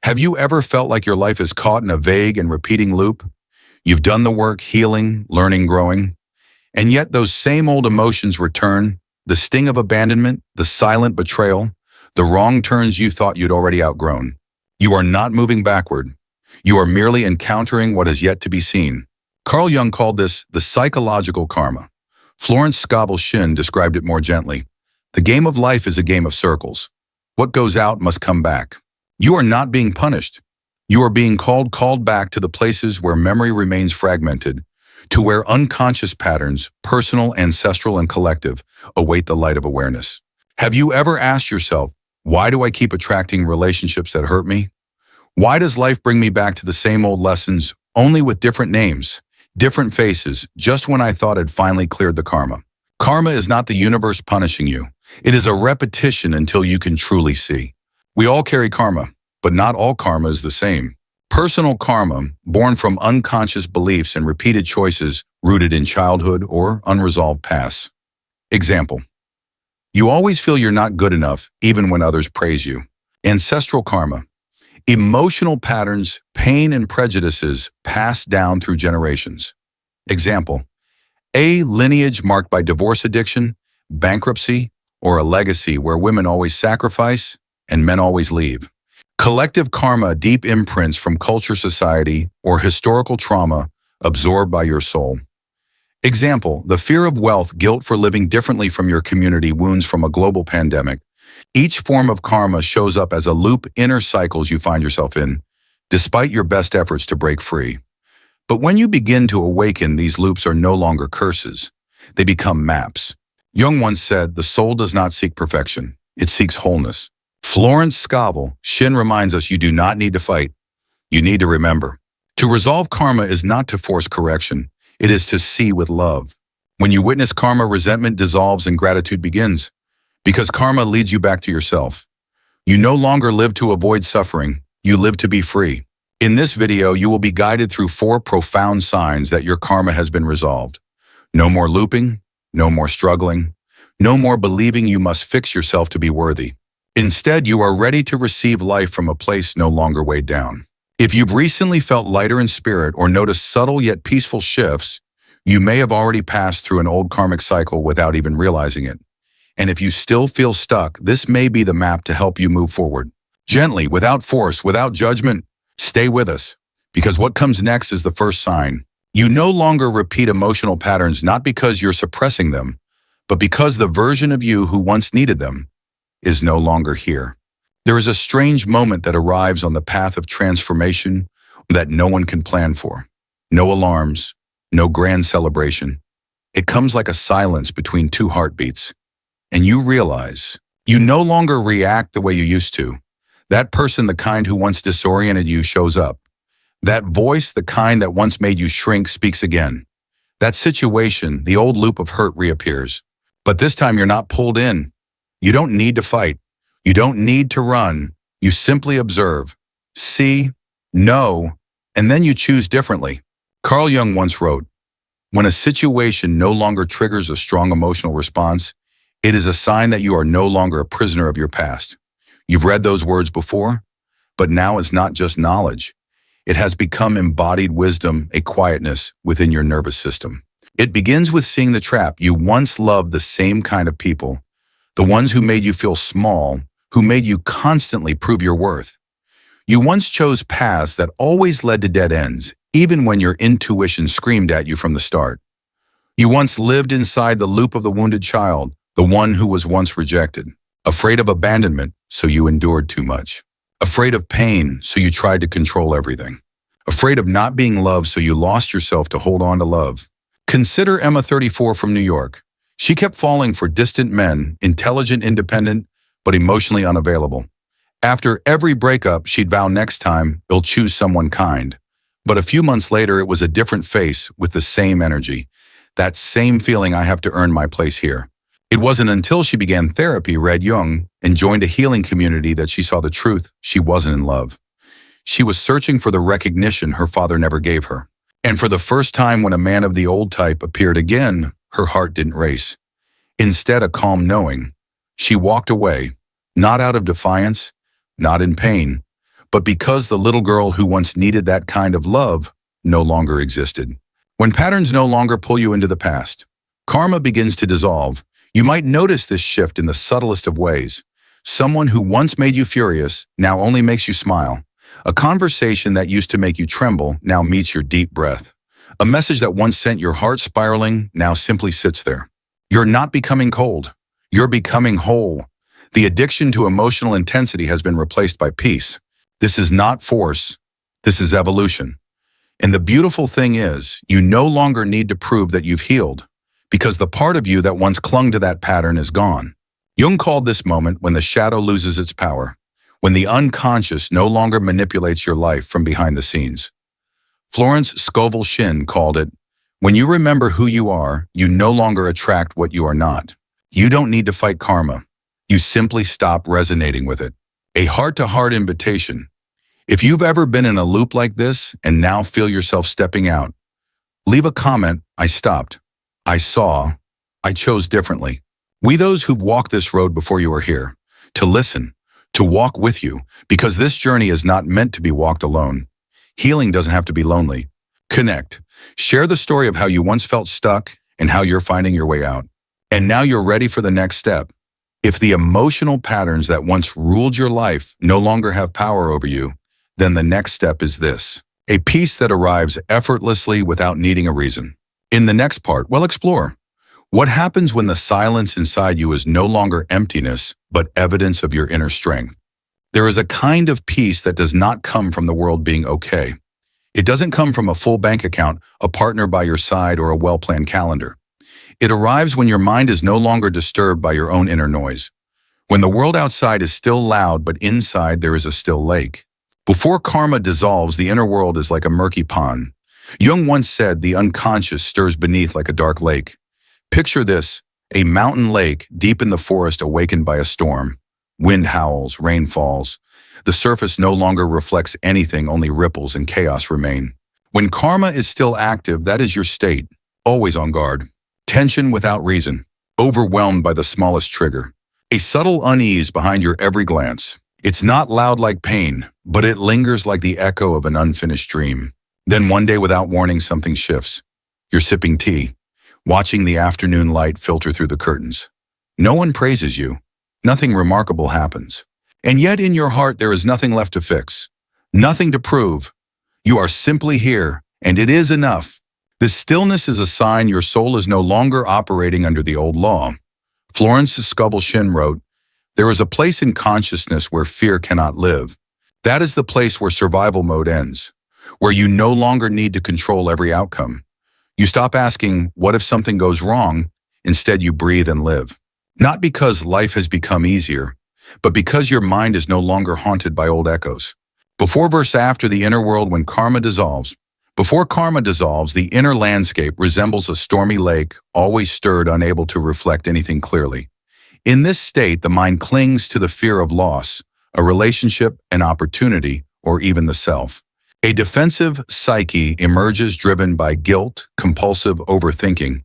Have you ever felt like your life is caught in a vague and repeating loop? You've done the work healing, learning, growing, and yet those same old emotions return, the sting of abandonment, the silent betrayal, the wrong turns you thought you'd already outgrown. You are not moving backward. You are merely encountering what is yet to be seen. Carl Jung called this the psychological karma. Florence Scovel Shinn described it more gently. The game of life is a game of circles. What goes out must come back. You are not being punished. You are being called back to the places where memory remains fragmented, to where unconscious patterns, personal, ancestral, and collective, await the light of awareness. Have you ever asked yourself, why do I keep attracting relationships that hurt me? Why does life bring me back to the same old lessons, only with different names, different faces, just when I thought I'd finally cleared the karma? Karma is not the universe punishing you. It is a repetition until you can truly see. We all carry karma, but not all karma is the same. Personal karma, born from unconscious beliefs and repeated choices rooted in childhood or unresolved pasts. Example: you always feel you're not good enough even when others praise you. Ancestral karma, emotional patterns, pain, and prejudices passed down through generations. Example: a lineage marked by divorce addiction, bankruptcy, or a legacy where women always sacrifice and men always leave. Collective karma, deep imprints from culture, society, or historical trauma absorbed by your soul. Example: the fear of wealth, guilt for living differently from your community, wounds from a global pandemic. Each form of karma shows up as a loop, inner cycles you find yourself in, despite your best efforts to break free. But when you begin to awaken, these loops are no longer curses. They become maps. Jung once said, the soul does not seek perfection, it seeks wholeness. Florence Scovel Shinn reminds us you do not need to fight. You need to remember. To resolve karma is not to force correction. It is to see with love. When you witness karma, resentment dissolves and gratitude begins, because karma leads you back to yourself. You no longer live to avoid suffering. You live to be free. In this video, you will be guided through 4 profound signs that your karma has been resolved. No more looping, no more struggling, no more believing you must fix yourself to be worthy. Instead, you are ready to receive life from a place no longer weighed down. If you've recently felt lighter in spirit or noticed subtle yet peaceful shifts, you may have already passed through an old karmic cycle without even realizing it. And if you still feel stuck, this may be the map to help you move forward. Gently, without force, without judgment, stay with us, because what comes next is the first sign. You no longer repeat emotional patterns, not because you're suppressing them, but because the version of you who once needed them is no longer here. There is a strange moment that arrives on the path of transformation that no one can plan for. No alarms, no grand celebration. It comes like a silence between 2 heartbeats. And you realize you no longer react the way you used to. That person, the kind who once disoriented you, shows up. That voice, the kind that once made you shrink, speaks again. That situation, the old loop of hurt, reappears. But this time you're not pulled in. You don't need to fight. You don't need to run. You simply observe, see, know, and then you choose differently. Carl Jung once wrote, when a situation no longer triggers a strong emotional response, it is a sign that you are no longer a prisoner of your past. You've read those words before, but now it's not just knowledge. It has become embodied wisdom, a quietness within your nervous system. It begins with seeing the trap. You once loved the same kind of people, the ones who made you feel small, who made you constantly prove your worth. You once chose paths that always led to dead ends, even when your intuition screamed at you from the start. You once lived inside the loop of the wounded child, the one who was once rejected. Afraid of abandonment, so you endured too much. Afraid of pain, so you tried to control everything. Afraid of not being loved, so you lost yourself to hold on to love. Consider Emma, 34, from New York. She kept falling for distant men, intelligent, independent, but emotionally unavailable. After every breakup, she'd vow next time, "I'll choose someone kind." But a few months later, it was a different face with the same energy. That same feeling, I have to earn my place here. It wasn't until she began therapy, read Jung, and joined a healing community that she saw the truth: she wasn't in love. She was searching for the recognition her father never gave her. And for the first time, when a man of the old type appeared again, her heart didn't race. Instead, a calm knowing. She walked away, not out of defiance, not in pain, but because the little girl who once needed that kind of love no longer existed. When patterns no longer pull you into the past, karma begins to dissolve. You might notice this shift in the subtlest of ways. Someone who once made you furious now only makes you smile. A conversation that used to make you tremble now meets your deep breath. A message that once sent your heart spiraling now simply sits there. You're not becoming cold. You're becoming whole. The addiction to emotional intensity has been replaced by peace. This is not force. This is evolution. And the beautiful thing is, you no longer need to prove that you've healed, because the part of you that once clung to that pattern is gone. Jung called this moment when the shadow loses its power, when the unconscious no longer manipulates your life from behind the scenes. Florence Scovel Shinn called it, when you remember who you are, you no longer attract what you are not. You don't need to fight karma. You simply stop resonating with it. A heart-to-heart invitation. If you've ever been in a loop like this and now feel yourself stepping out, leave a comment. I stopped. I saw. I chose differently. We those who've walked this road before you are here, to listen, to walk with you, because this journey is not meant to be walked alone. Healing doesn't have to be lonely. Connect. Share the story of how you once felt stuck and how you're finding your way out. And now you're ready for the next step. If the emotional patterns that once ruled your life no longer have power over you, then the next step is this: a peace that arrives effortlessly without needing a reason. In the next part, we'll explore what happens when the silence inside you is no longer emptiness, but evidence of your inner strength. There is a kind of peace that does not come from the world being okay. It doesn't come from a full bank account, a partner by your side, or a well-planned calendar. It arrives when your mind is no longer disturbed by your own inner noise. When the world outside is still loud, but inside there is a still lake. Before karma dissolves, the inner world is like a murky pond. Jung once said the unconscious stirs beneath like a dark lake. Picture this: a mountain lake deep in the forest awakened by a storm. Wind howls, rain falls. The surface no longer reflects anything, only ripples and chaos remain. When karma is still active, that is your state, always on guard. Tension without reason, overwhelmed by the smallest trigger. A subtle unease behind your every glance. It's not loud like pain, but it lingers like the echo of an unfinished dream. Then one day, without warning, something shifts. You're sipping tea, watching the afternoon light filter through the curtains. No one praises you. Nothing remarkable happens. And yet in your heart there is nothing left to fix, nothing to prove. You are simply here, and it is enough. This stillness is a sign your soul is no longer operating under the old law. Florence Scovel Shinn wrote, "There is a place in consciousness where fear cannot live. That is the place where survival mode ends, where you no longer need to control every outcome. You stop asking, what if something goes wrong? Instead, you breathe and live. Not because life has become easier, but because your mind is no longer haunted by old echoes." Before verse after the inner world when karma dissolves. Before karma dissolves, the inner landscape resembles a stormy lake, always stirred, unable to reflect anything clearly. In this state, the mind clings to the fear of loss, a relationship, an opportunity, or even the self. A defensive psyche emerges driven by guilt, compulsive overthinking,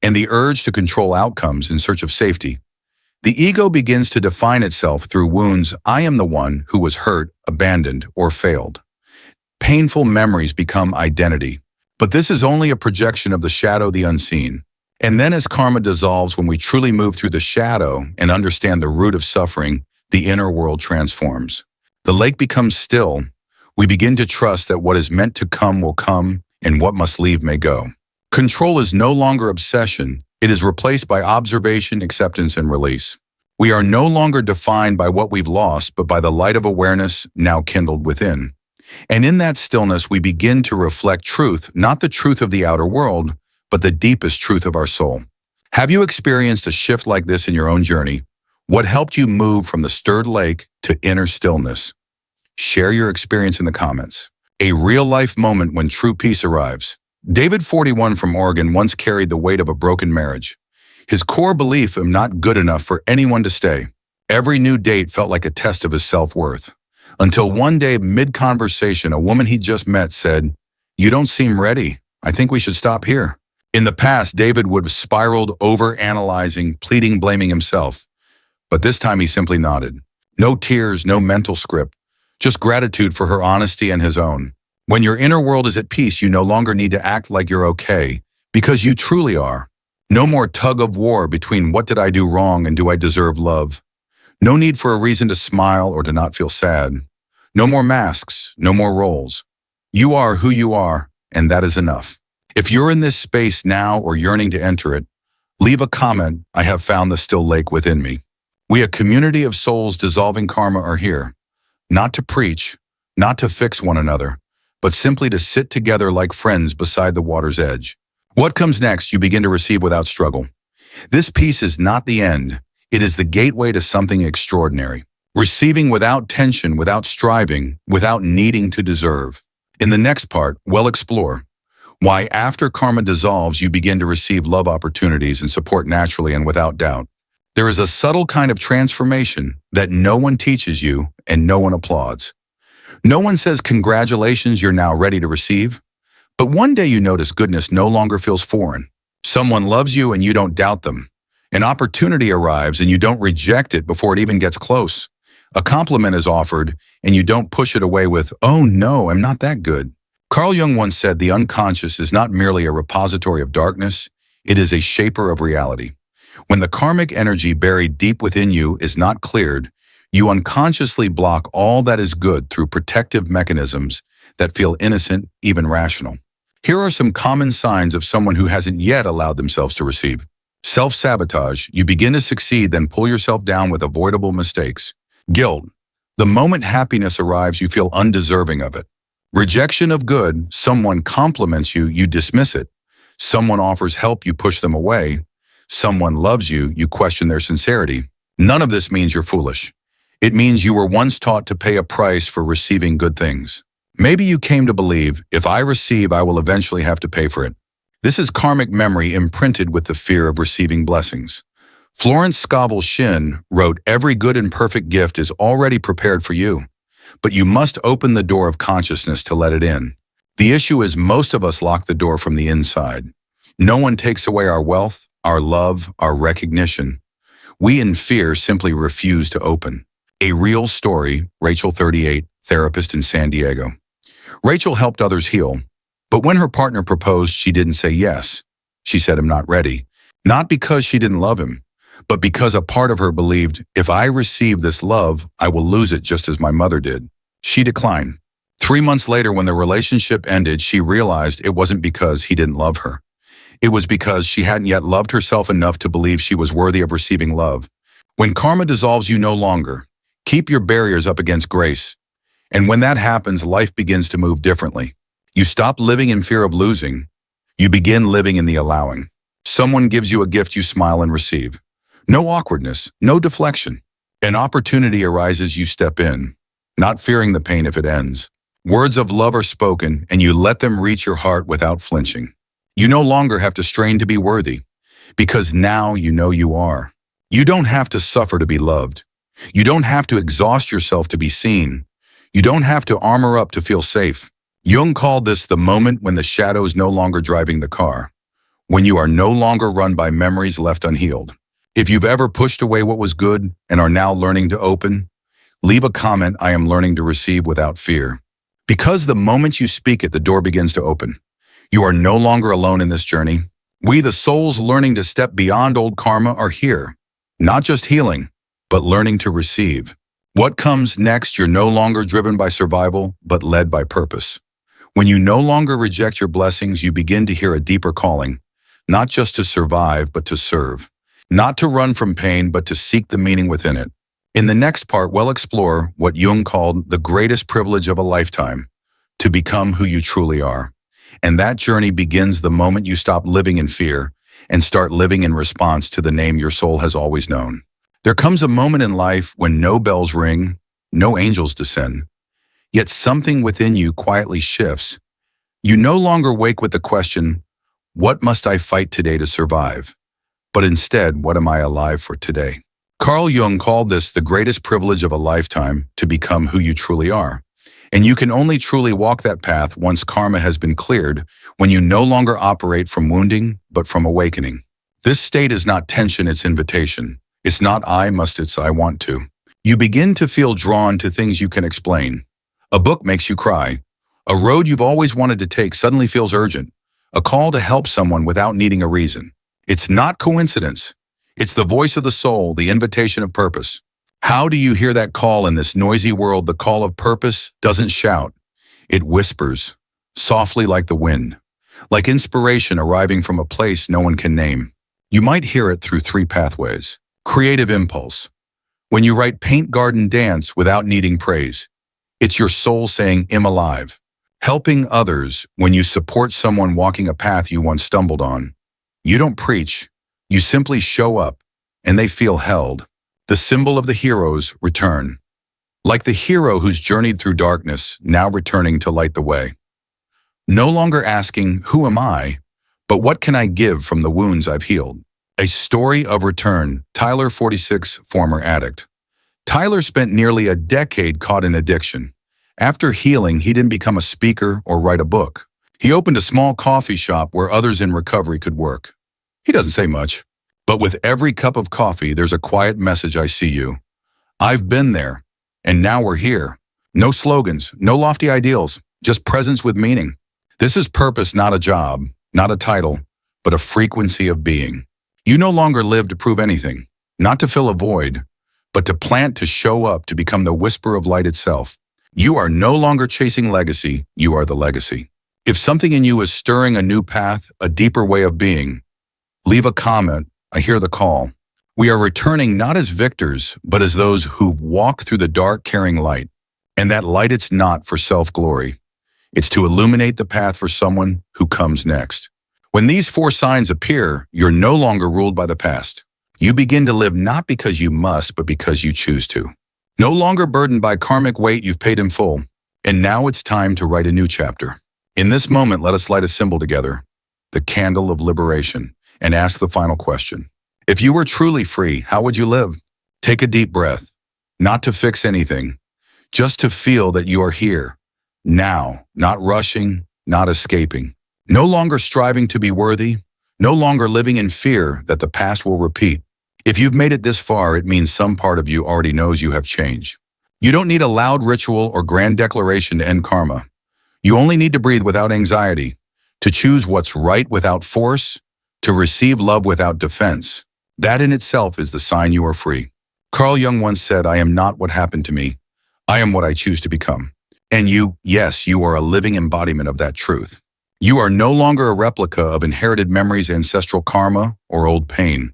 and the urge to control outcomes in search of safety. The ego begins to define itself through wounds. I am the one who was hurt, abandoned, or failed. Painful memories become identity. But this is only a projection of the shadow, the unseen. And then as karma dissolves, when we truly move through the shadow and understand the root of suffering, the inner world transforms. The lake becomes still. We begin to trust that what is meant to come will come, and what must leave may go. Control is no longer obsession. It is replaced by observation, acceptance, and release. We are no longer defined by what we've lost, but by the light of awareness now kindled within. And in that stillness, we begin to reflect truth, not the truth of the outer world, but the deepest truth of our soul. Have you experienced a shift like this in your own journey? What helped you move from the stirred lake to inner stillness? Share your experience in the comments. A real-life moment when true peace arrives. David, 41, from Oregon, once carried the weight of a broken marriage. His core belief, I'm not good enough for anyone to stay. Every new date felt like a test of his self-worth. Until one day, mid-conversation, a woman he'd just met said, "You don't seem ready. I think we should stop here." In the past, David would have spiraled, over-analyzing, pleading, blaming himself. But this time he simply nodded. No tears, no mental script, just gratitude for her honesty and his own. When your inner world is at peace, you no longer need to act like you're okay, because you truly are. No more tug of war between what did I do wrong and do I deserve love. No need for a reason to smile or to not feel sad. No more masks, no more roles. You are who you are, and that is enough. If you're in this space now or yearning to enter it, leave a comment. I have found the still lake within me. We, a community of souls dissolving karma, are here, not to preach, not to fix one another, but simply to sit together like friends beside the water's edge. What comes next, you begin to receive without struggle. This piece is not the end. It is the gateway to something extraordinary. Receiving without tension, without striving, without needing to deserve. In the next part, we'll explore why after karma dissolves, you begin to receive love opportunities and support naturally and without doubt. There is a subtle kind of transformation that no one teaches you and no one applauds. No one says, congratulations, you're now ready to receive. But one day you notice goodness no longer feels foreign. Someone loves you and you don't doubt them. An opportunity arrives and you don't reject it before it even gets close. A compliment is offered and you don't push it away with, oh no, I'm not that good. Carl Jung once said the unconscious is not merely a repository of darkness, it is a shaper of reality. When the karmic energy buried deep within you is not cleared, you unconsciously block all that is good through protective mechanisms that feel innocent, even rational. Here are some common signs of someone who hasn't yet allowed themselves to receive. Self-sabotage. You begin to succeed, then pull yourself down with avoidable mistakes. Guilt. The moment happiness arrives, you feel undeserving of it. Rejection of good. Someone compliments you, you dismiss it. Someone offers help, you push them away. Someone loves you, you question their sincerity. None of this means you're foolish. It means you were once taught to pay a price for receiving good things. Maybe you came to believe, if I receive, I will eventually have to pay for it. This is karmic memory imprinted with the fear of receiving blessings. Florence Scovel Shinn wrote, every good and perfect gift is already prepared for you, but you must open the door of consciousness to let it in. The issue is most of us lock the door from the inside. No one takes away our wealth, our love, our recognition. We in fear simply refuse to open. A real story, Rachel, 38, therapist in San Diego. Rachel helped others heal, but when her partner proposed, she didn't say yes. She said, I'm not ready. Not because she didn't love him, but because a part of her believed, if I receive this love, I will lose it just as my mother did. She declined. 3 months later, when the relationship ended, she realized it wasn't because he didn't love her. It was because she hadn't yet loved herself enough to believe she was worthy of receiving love. When karma dissolves you no longer, keep your barriers up against grace. And when that happens, life begins to move differently. You stop living in fear of losing. You begin living in the allowing. Someone gives you a gift, you smile and receive. No awkwardness, no deflection. An opportunity arises, you step in, not fearing the pain if it ends. Words of love are spoken, and you let them reach your heart without flinching. You no longer have to strain to be worthy, because now you know you are. You don't have to suffer to be loved. You don't have to exhaust yourself to be seen. You don't have to armor up to feel safe. Jung called this the moment when the shadow is no longer driving the car, when you are no longer run by memories left unhealed. If you've ever pushed away what was good and are now learning to open, leave a comment, I am learning to receive without fear. Because the moment you speak it, the door begins to open. You are no longer alone in this journey. We, the souls learning to step beyond old karma, are here, not just healing, but learning to receive. What comes next, you're no longer driven by survival, but led by purpose. When you no longer reject your blessings, you begin to hear a deeper calling, not just to survive, but to serve. Not to run from pain, but to seek the meaning within it. In the next part, we'll explore what Jung called the greatest privilege of a lifetime, to become who you truly are. And that journey begins the moment you stop living in fear and start living in response to the name your soul has always known. There comes a moment in life when no bells ring, no angels descend, yet something within you quietly shifts. You no longer wake with the question, what must I fight today to survive? But instead, what am I alive for today? Carl Jung called this the greatest privilege of a lifetime, to become who you truly are. And you can only truly walk that path once karma has been cleared, when you no longer operate from wounding, but from awakening. This state is not tension, it's invitation. It's not I must, it's I want to. You begin to feel drawn to things you can explain. A book makes you cry. A road you've always wanted to take suddenly feels urgent. A call to help someone without needing a reason. It's not coincidence. It's the voice of the soul, the invitation of purpose. How do you hear that call in this noisy world? The call of purpose doesn't shout. It whispers, softly like the wind, like inspiration arriving from a place no one can name. You might hear it through three pathways. Creative impulse. When you write Paint Garden Dance without needing praise, it's your soul saying, I'm alive. Helping others when you support someone walking a path you once stumbled on. You don't preach, you simply show up, and they feel held. The symbol of the hero's return. Like the hero who's journeyed through darkness, now returning to light the way. No longer asking, who am I, but what can I give from the wounds I've healed? A story of return. Tyler, 46, former addict. Tyler spent nearly a decade caught in addiction. After healing, he didn't become a speaker or write a book. He opened a small coffee shop where others in recovery could work. He doesn't say much, but with every cup of coffee, there's a quiet message. I see you. I've been there, and now we're here. No slogans, no lofty ideals, just presence with meaning. This is purpose, not a job, not a title, but a frequency of being. You no longer live to prove anything, not to fill a void, but to plant, to show up, to become the whisper of light itself. You are no longer chasing legacy, you are the legacy. If something in you is stirring a new path, a deeper way of being, leave a comment. I hear the call. We are returning not as victors, but as those who've walked through the dark carrying light. And that light, it's not for self-glory. It's to illuminate the path for someone who comes next. When these four signs appear, you're no longer ruled by the past. You begin to live not because you must, but because you choose to. No longer burdened by karmic weight you've paid in full. And now it's time to write a new chapter. In this moment, let us light a symbol together, the candle of liberation, and ask the final question. If you were truly free, how would you live? Take a deep breath, not to fix anything, just to feel that you are here, now, not rushing, not escaping. No longer striving to be worthy, no longer living in fear that the past will repeat. If you've made it this far, it means some part of you already knows you have changed. You don't need a loud ritual or grand declaration to end karma. You only need to breathe without anxiety, to choose what's right without force, to receive love without defense. That in itself is the sign you are free. Carl Jung once said, I am not what happened to me. I am what I choose to become. And you, yes, you are a living embodiment of that truth. You are no longer a replica of inherited memories, ancestral karma, or old pain.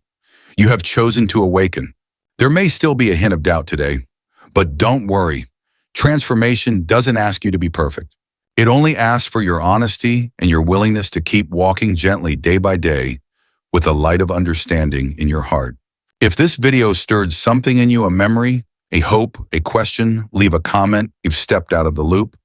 You have chosen to awaken. There may still be a hint of doubt today, but don't worry. Transformation doesn't ask you to be perfect. It only asks for your honesty and your willingness to keep walking gently day by day with a light of understanding in your heart. If this video stirred something in you, a memory, a hope, a question, leave a comment. You've stepped out of the loop.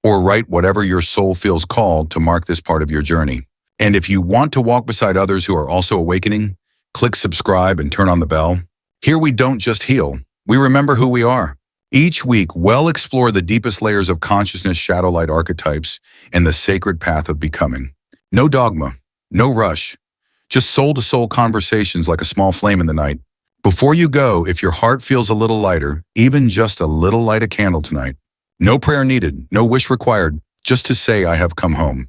Or write whatever your soul feels called to mark this part of your journey. And if you want to walk beside others who are also awakening, click subscribe and turn on the bell. Here we don't just heal, we remember who we are. Each week, we'll explore the deepest layers of consciousness, shadow light archetypes, and the sacred path of becoming. No dogma, no rush, just soul-to-soul conversations like a small flame in the night. Before you go, if your heart feels a little lighter, even just a little, light a candle tonight. No prayer needed, no wish required, just to say I have come home.